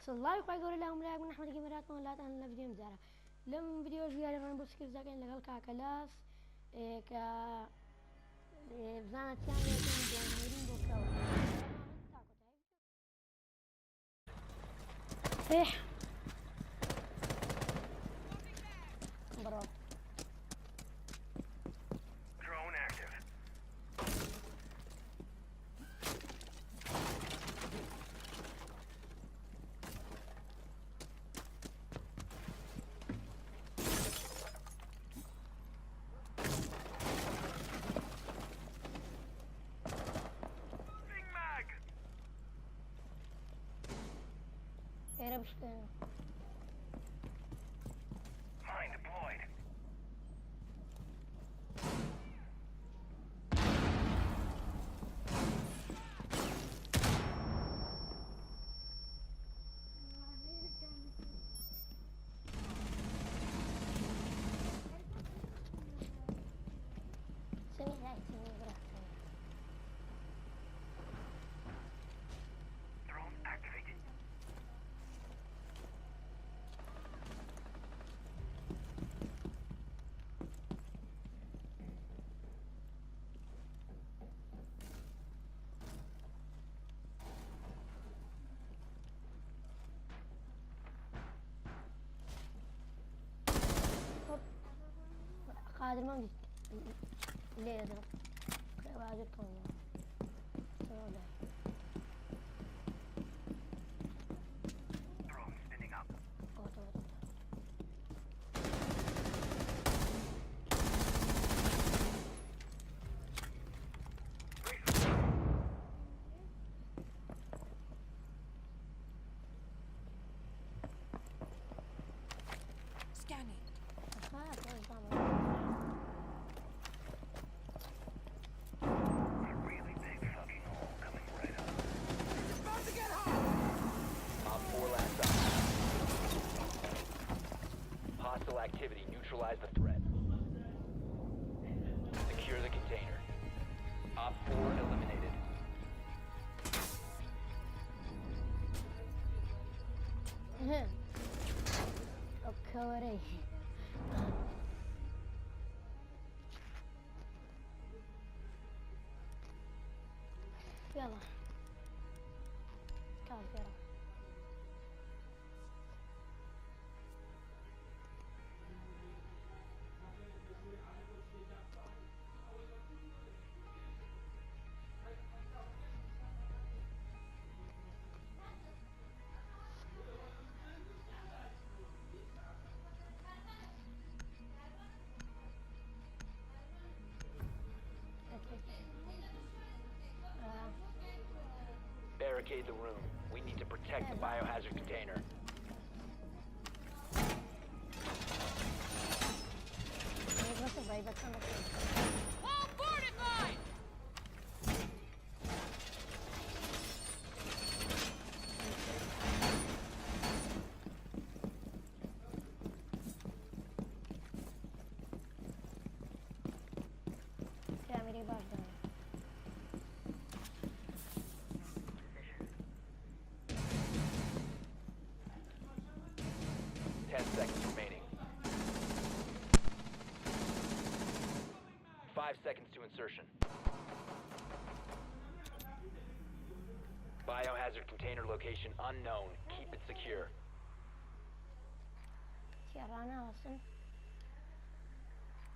لايك وعقول لهم لايك من احمد جيمرات ولا تنسوا الفيديو مزارع لم فيديو زياده من بوسك زاكين لقال كاكلاس ك بزانت ثانيه جمهورين بوكاو ايه برافو Drone active. Big mag. ايه مشكله Mine deployed. Drone activated. قادر ما بدي الليلة ده قادر طويل Drone spinning up. Scanning. A really big fucking hole coming right up. It's about to get hot! Op 4 last op. Hostile activity. Neutralize the threat. Secure the container. Op 4 eliminated. اوكي يلا كافرة Barricade the room. We need to protect the biohazard container. All boarded line! تعملي برضه 10 seconds remaining. 5 seconds to insertion. Biohazard container location unknown. Keep it secure. تيرانا اصلا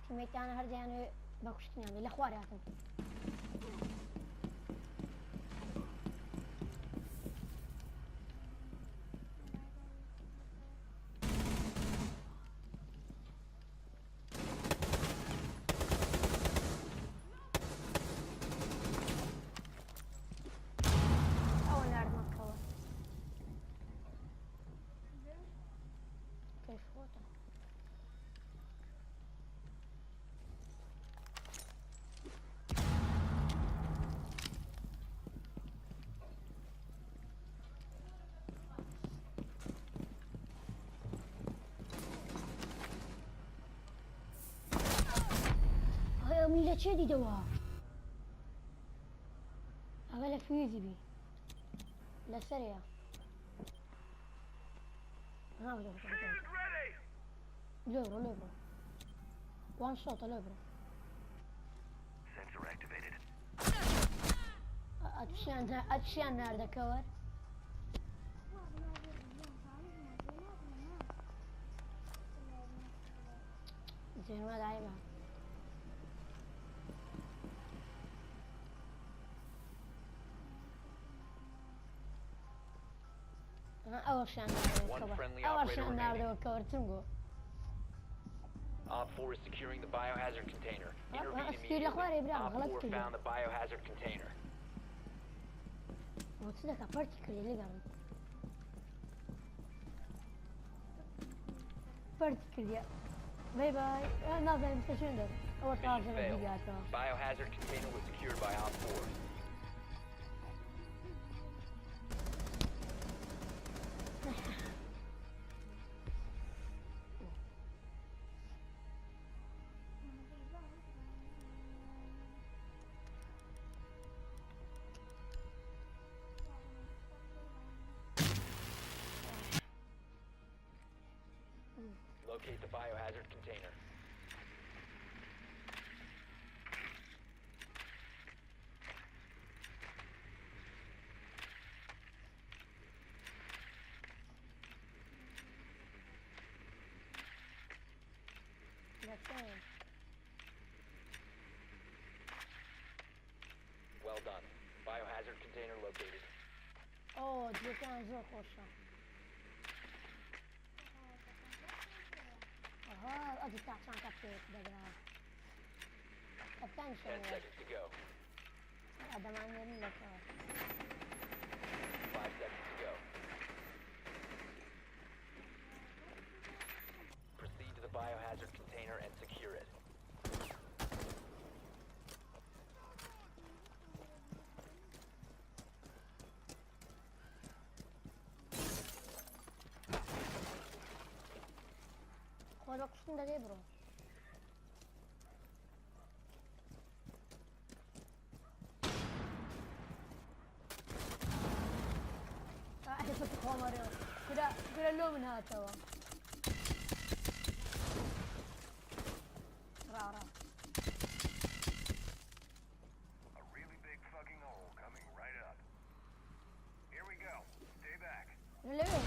تيميت انا هرجع يعني باكشتني يعني الاخوار يعطون اول نار مكة كيف فوته millet şey dedi var. Agala füze bi. La seria. ها بدو Shield ready! ليبرو وان شوت ليبرو Sensor activated. اتشيان nerede cover زين ما لعيبها اول شيء One friendly اول شيء operator nerede remaining. cover تنقو Op 4 is securing the biohazard container. Intervene أسكير الأخبار يا immediately. إبراهيم، Op غلط 4 كده. found the biohazard container. وتصدق particularly اللي قبل particularly باي باي نازل مستشفى اول Mission طاقة failed. الفيديوهات Biohazard container was secured by Op 4. Locate the biohazard container. Well done. Biohazard container located. اوه دي كان زور خوشة اها ادي تاع شان كابتن دقرا كابتن 10 شو seconds to go. هذا ما عندي لك 5 seconds to go. Proceed to the biohazard container and secure it. خذ وقت ده ليه برو احنا كنت خمر كده اللو من هذا توا را A really big fucking hole coming right up. Here we go. Stay back. ليه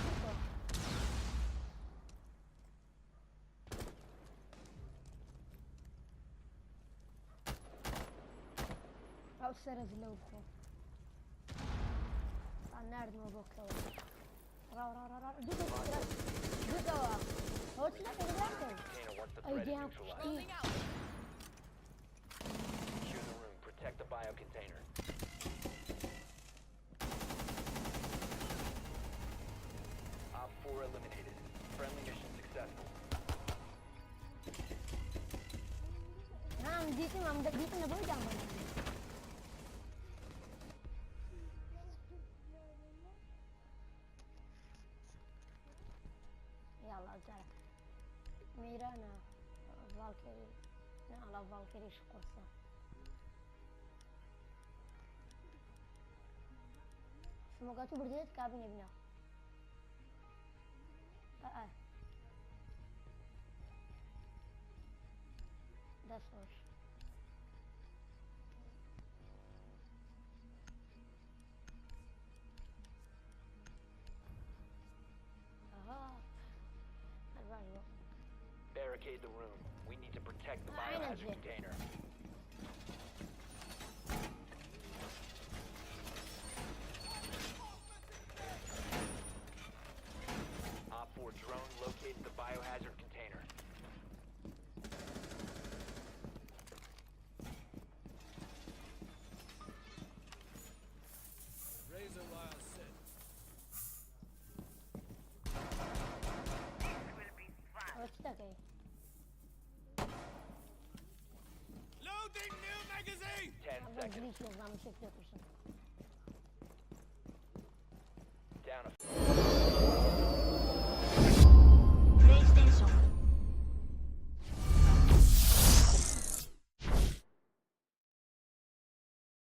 او سرز لو خو النار مو بوكو را جوجا هو تلاقي دلوقتي Container once the اي threat is دام neutralized. Building out. Secure the room. Protect the bio container. Op 4 eliminated. Friendly mission successful. نعم ديتي ما مدقيت انا بوي جنبنا يلا جرى ميرانا فالكيري لا فالكيري شقرصة سموقاتو برديت كابين ابنا ده صوش Barricade the room. We need to protect the I know biohazard it. container. Op 4 drone located the biohazard container. Razor wire set. What's that guy? Loading new magazine! 10 I'm gonna seconds. glitch this, I'm gonna check the person.